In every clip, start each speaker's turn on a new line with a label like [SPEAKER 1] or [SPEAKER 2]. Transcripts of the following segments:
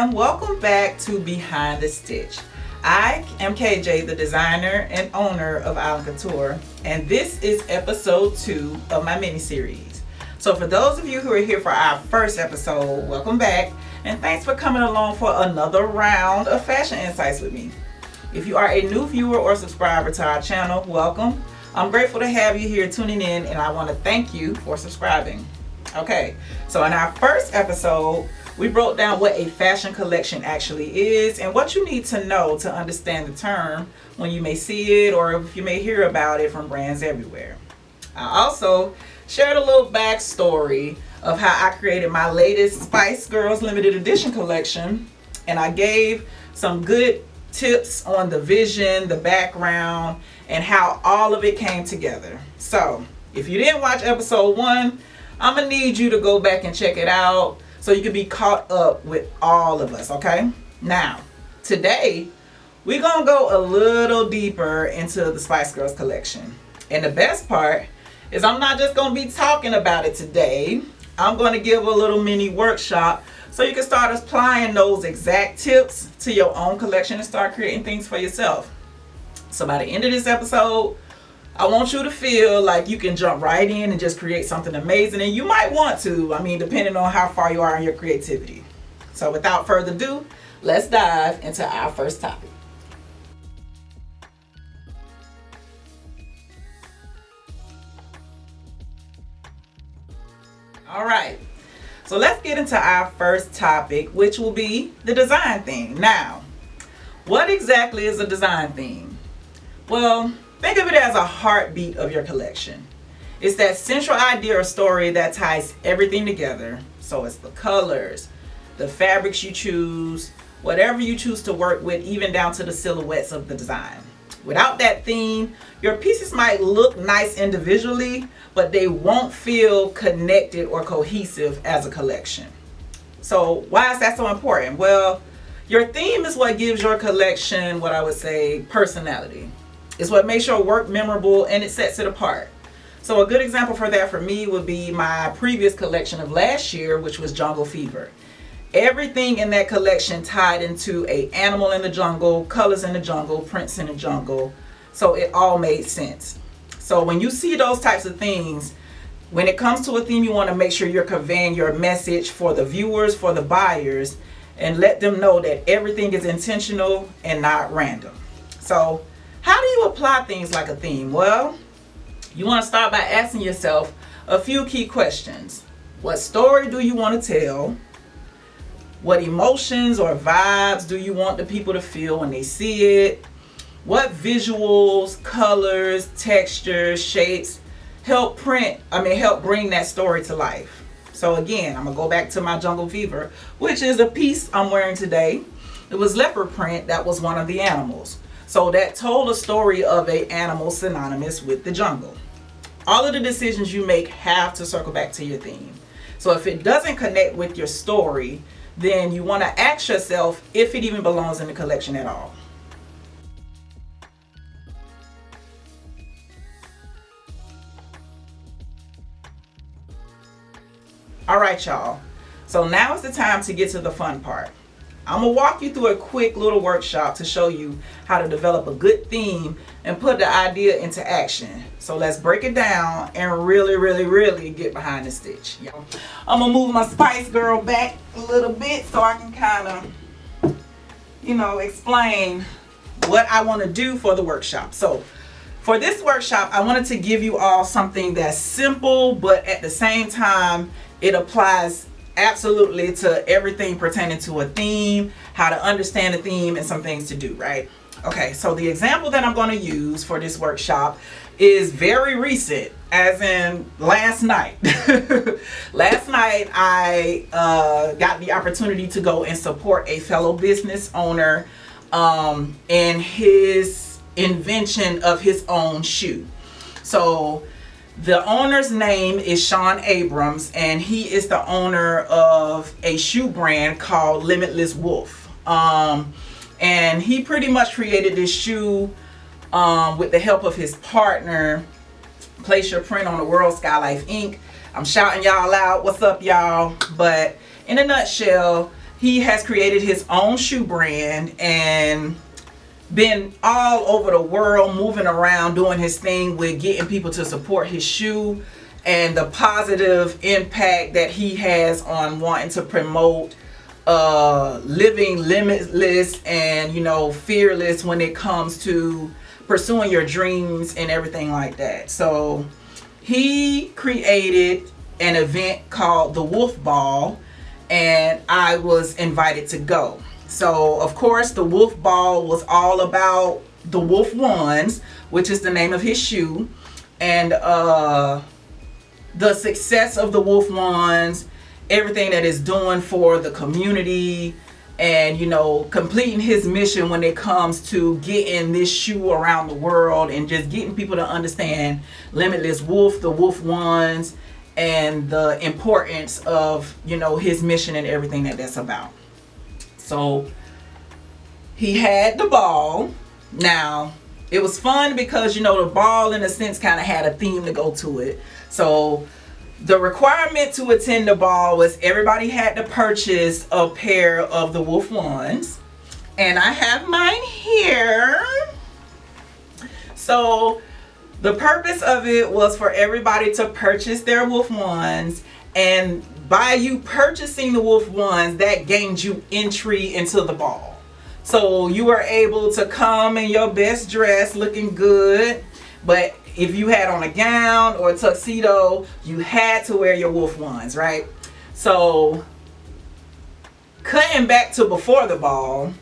[SPEAKER 1] fam, welcome back to Behind the Stitch. I am KJ, the designer and owner of I.SLAND Couture, and this is episode 2 of my mini-series. So for those of you who are here for our first episode, welcome back, and thanks for coming along for another round of fashion insights with me. If you are a new viewer or subscriber to our channel, welcome. I'm grateful to have you here tuning in, and I want to thank you for subscribing. Okay, so in our first episode, we broke down what a fashion collection actually is and what you need to know to understand the term when you may see it or if you may hear about it from brands everywhere. I also shared a little backstory of how I created my latest Spice Girls limited edition collection, and I gave some good tips on the vision, the background, and how all of it came together. So if you didn't watch episode 1, I'm gonna need you to go back and check it out so you can be caught up with all of us, okay? Now, today, we're gonna go a little deeper into the Spice Girls collection. And the best part is I'm not just gonna be talking about it today. I'm gonna give a little mini workshop so you can start applying those exact tips to your own collection and start creating things for yourself. So by the end of this episode, I want you to feel like you can jump right in and just create something amazing, and you might want to, depending on how far you are in your creativity. So without further ado, let's dive into our first topic. All right, so let's get into our first topic, which will be the design theme. Now, what exactly is a design theme? Well, think of it as a heartbeat of your collection. It's that central idea or story that ties everything together. So it's the colors, the fabrics you choose, whatever you choose to work with, even down to the silhouettes of the design. Without that theme, your pieces might look nice individually, but they won't feel connected or cohesive as a collection. So why is that so important? Well, your theme is what gives your collection, what I would say, personality. It's what makes your work memorable and it sets it apart. So a good example for that for me would be my previous collection of last year, which was Jungle Fever. Everything in that collection tied into an animal in the jungle, colors in the jungle, prints in the jungle. So it all made sense. So when you see those types of things, when it comes to a theme, you want to make sure you're conveying your message for the viewers, for the buyers, and let them know that everything is intentional and not random. So how do you apply things like a theme? Well, you want to start by asking yourself a few key questions. What story do you want to tell? What emotions or vibes do you want the people to feel when they see it? What visuals, colors, textures, shapes help bring that story to life? So again, I'm going to go back to my Jungle Fever, which is a piece I'm wearing today. It was leopard print. That was one of the animals. So that told a story of an animal synonymous with the jungle. All of the decisions you make have to circle back to your theme. So if it doesn't connect with your story, then you want to ask yourself if it even belongs in the collection at all. All right, y'all. So now is the time to get to the fun part. I'm going to walk you through a quick little workshop to show you how to develop a good theme and put the idea into action. So let's break it down and really get behind the stitch. I'm going to move my Spice Girl back a little bit so I can kind of, explain what I want to do for the workshop. So for this workshop, I wanted to give you all something that's simple, but at the same time, it applies absolutely to everything pertaining to a theme, how to understand the theme, and some things to do, right? Okay, so the example that I'm going to use for this workshop is very recent, as in last night. Last night I got the opportunity to go and support a fellow business owner in his invention of his own shoe. So the owner's name is Sean Abrams, and he is the owner of a shoe brand called Limitless Wolf. And he pretty much created this shoe with the help of his partner. Place your print on the world, Skylife Inc. I'm shouting y'all out. What's up, y'all? But in a nutshell, he has created his own shoe brand and been all over the world, moving around, doing his thing with getting people to support his shoe, and the positive impact that he has on wanting to promote living limitless and, you know, fearless when it comes to pursuing your dreams and everything like that. So he created an event called the Wolf Ball, and I was invited to go. So of course the Wolf Ball was all about the Wolf Ones, which is the name of his shoe, and the success of the Wolf Ones, everything that it's doing for the community, and, you know, completing his mission when it comes to getting this shoe around the world and just getting people to understand Limitless Wolf, the Wolf Ones, and the importance of, you know, his mission and everything that that's about. So he had the ball. Now it was fun because, you know, the ball in a sense kind of had a theme to go to it. So the requirement to attend the ball was everybody had to purchase a pair of the Wolf Ones, and I have mine here. So the purpose of it was for everybody to purchase their Wolf Ones, and by you purchasing the Wolf Ones, that gained you entry into the ball. So you were able to come in your best dress, looking good, but if you had on a gown or a tuxedo, you had to wear your Wolf Ones, right? So cutting back to before the ball,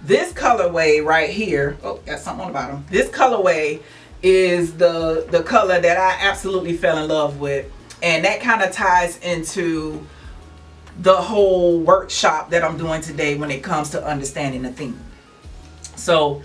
[SPEAKER 1] this colorway right here, oh, got something on the bottom. This colorway is the color that I absolutely fell in love with, and that kind of ties into the whole workshop that I'm doing today when it comes to understanding the theme. So,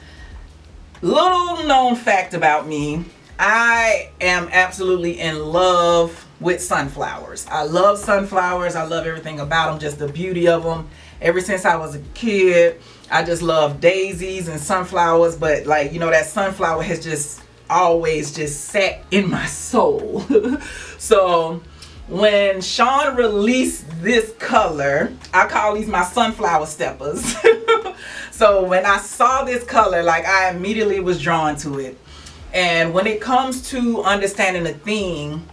[SPEAKER 1] little known fact about me, I am absolutely in love with sunflowers. I love sunflowers. I love everything about them, just the beauty of them. Ever since I was a kid, I just love daisies and sunflowers, but, like, you know, that sunflower has just always just sat in my soul. So when Sean released this color, I call these my sunflower steppers. So when I saw this color, like, I immediately was drawn to it. And when it comes to understanding the theme,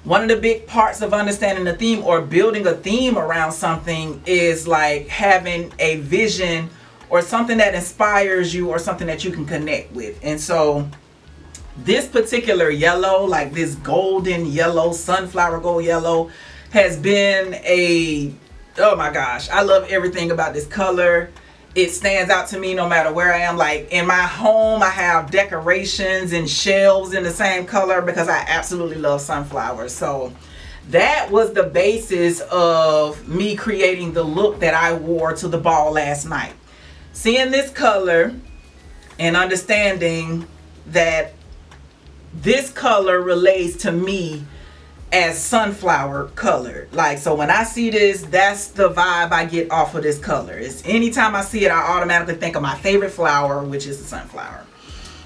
[SPEAKER 1] one of the big parts of understanding the theme or building a theme around something is like having a vision or something that inspires you or something that you can connect with. And so this particular yellow, like this golden yellow, sunflower gold yellow, has been oh my gosh, I love everything about this color. It stands out to me no matter where I am. Like in my home, I have decorations and shelves in the same color because I absolutely love sunflowers. So that was the basis of me creating the look that I wore to the ball last night. Seeing this color and understanding that this color relates to me as sunflower color. Like, so when I see this, that's the vibe I get off of this color. It's anytime I see it, I automatically think of my favorite flower, which is the sunflower.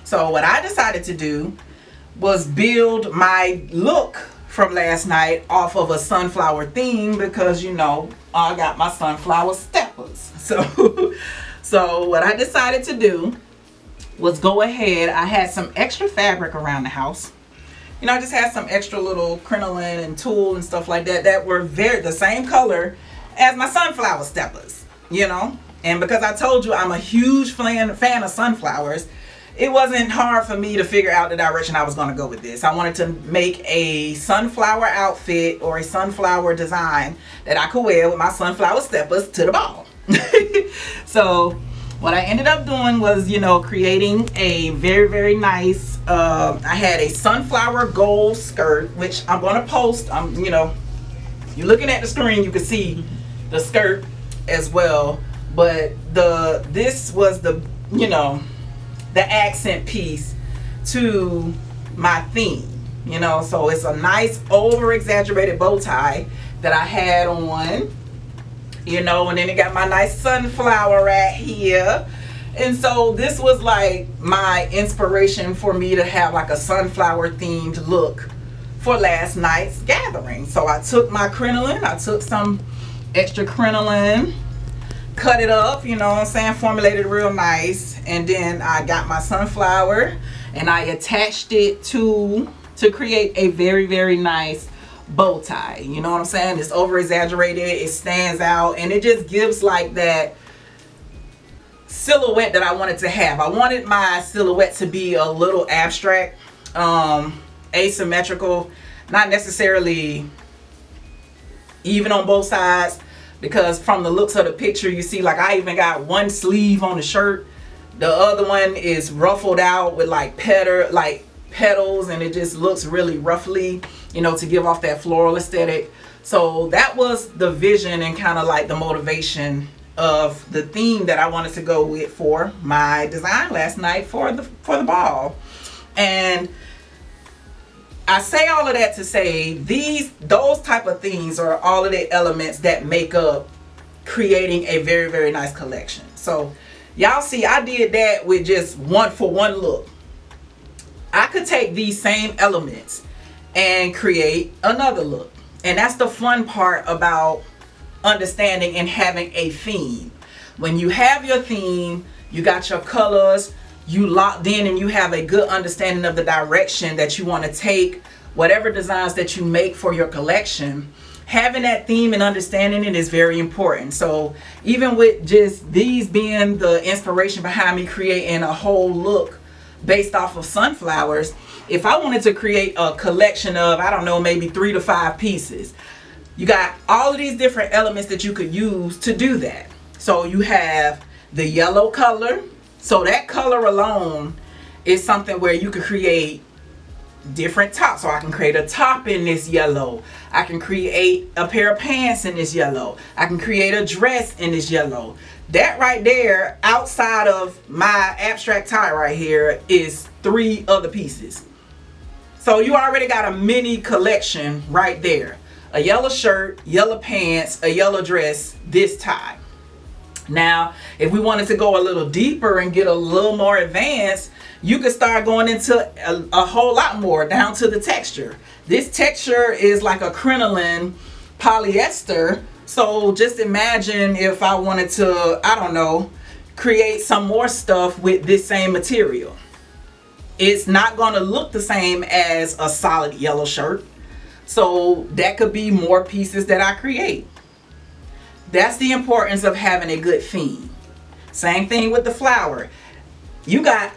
[SPEAKER 1] So what I decided to do was build my look from last night off of a sunflower theme because, you know, I got my sunflower steppers. So what I decided to do was go ahead. I had some extra fabric around the house. You know, I just had some extra little crinoline and tulle and stuff like that that were the same color as my sunflower steppers, you know. And because I told you I'm a huge fan of sunflowers, it wasn't hard for me to figure out the direction I was going to go with this. I wanted to make a sunflower outfit or a sunflower design that I could wear with my sunflower steppers to the ball. So what I ended up doing was, you know, creating a very, very nice, I had a sunflower gold skirt, which I'm going to post. You know, you're looking at the screen, you can see the skirt as well. But this was the, you know, the accent piece to my theme, you know. So it's a nice over exaggerated bow tie that I had on, you know, and then it got my nice sunflower right here. And so this was like my inspiration for me to have like a sunflower themed look for last night's gathering. So I took my crinoline, I took some extra crinoline, cut it up, you know what I'm saying, formulated real nice, and then I got my sunflower and I attached it to create a very, very nice bow tie. You know what I'm saying? It's over exaggerated, it stands out, and it just gives like that silhouette that I wanted to have. I wanted my silhouette to be a little abstract, asymmetrical, not necessarily even on both sides, because from the looks of the picture you see like I even got one sleeve on the shirt, the other one is ruffled out with like petals, and it just looks really roughly, you know, to give off that floral aesthetic. So that was the vision and kind of like the motivation of the theme that I wanted to go with for my design last night for the ball. And I say all of that to say those type of things are all of the elements that make up creating a very, very nice collection. So y'all see I did that with just one look. I could take these same elements and create another look. And that's the fun part about understanding and having a theme. When you have your theme, you got your colors, you locked in, and you have a good understanding of the direction that you want to take whatever designs that you make for your collection. Having that theme and understanding it is very important. So even with just these being the inspiration behind me creating a whole look based off of sunflowers, if I wanted to create a collection of, I don't know, maybe 3 to 5 pieces, you got all of these different elements that you could use to do that. So you have the yellow color. So that color alone is something where you could create different tops. So I can create a top in this yellow. I can create a pair of pants in this yellow. I can create a dress in this yellow. That right there, outside of my abstract tie right here, is 3 other pieces. So you already got a mini collection right there. A yellow shirt, yellow pants, a yellow dress, this tie. Now, if we wanted to go a little deeper and get a little more advanced, you could start going into a whole lot more down to the texture. This texture is like a crinoline polyester. So just imagine if I wanted to, I don't know, create some more stuff with this same material. It's not going to look the same as a solid yellow shirt. So that could be more pieces that I create. That's the importance of having a good theme. Same thing with the flower. You got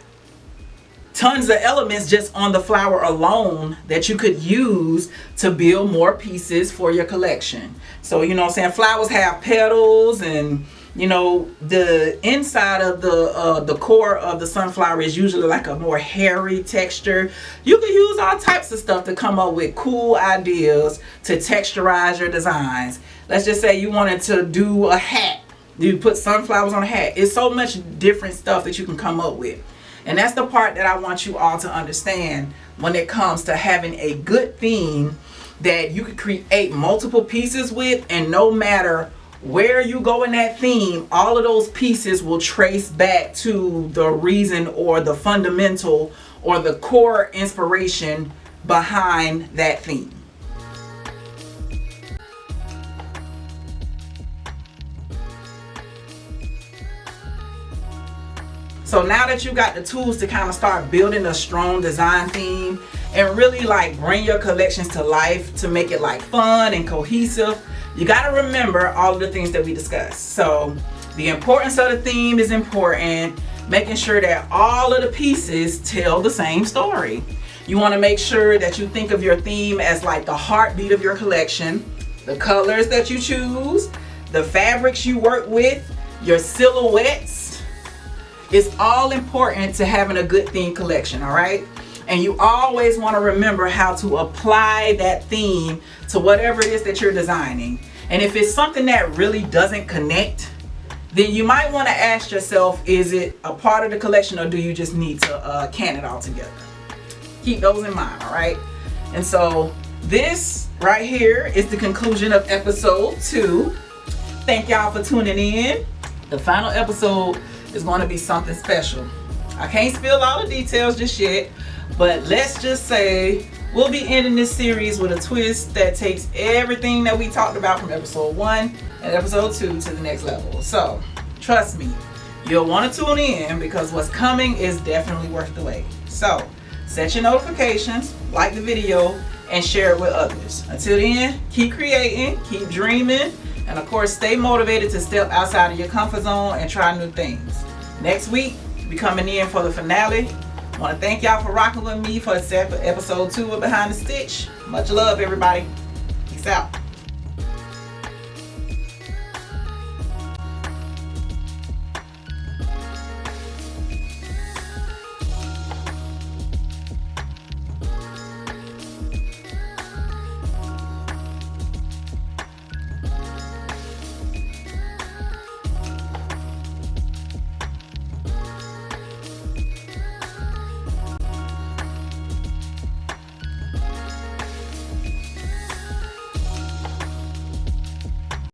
[SPEAKER 1] tons of elements just on the flower alone that you could use to build more pieces for your collection. So, you know what I'm saying, flowers have petals, and you know, the inside of the core of the sunflower is usually like a more hairy texture. You can use all types of stuff to come up with cool ideas to texturize your designs. Let's just say you wanted to do a hat. You put sunflowers on a hat. It's so much different stuff that you can come up with. And that's the part that I want you all to understand when it comes to having a good theme that you could create multiple pieces with, and no matter where you go in that theme, all of those pieces will trace back to the reason or the fundamental or the core inspiration behind that theme. So now that you got the tools to kind of start building a strong design theme and really like bring your collections to life to make it like fun and cohesive, you got to remember all of the things that we discussed. So the importance of the theme is important. Making sure that all of the pieces tell the same story. You want to make sure that you think of your theme as like the heartbeat of your collection, the colors that you choose, the fabrics you work with, your silhouettes. It's all important to having a good theme collection, all right? And you always want to remember how to apply that theme to whatever it is that you're designing. And if it's something that really doesn't connect, then you might want to ask yourself, is it a part of the collection, or do you just need to can it all together? Keep those in mind, all right? And so this right here is the conclusion of episode 2. Thank y'all for tuning in. The final episode is going to be something special. I can't spill all the details just yet, but let's just say we'll be ending this series with a twist that takes everything that we talked about from episode 1 and episode 2 to the next level. So trust me, you'll want to tune in because what's coming is definitely worth the wait. So set your notifications, like the video, and share it with others. Until then, keep creating, keep dreaming, and of course stay motivated to step outside of your comfort zone and try new things. Next week, we coming in for the finale. I want to thank y'all for rocking with me for episode 2 of Behind the Stitch. Much love, everybody. Peace out.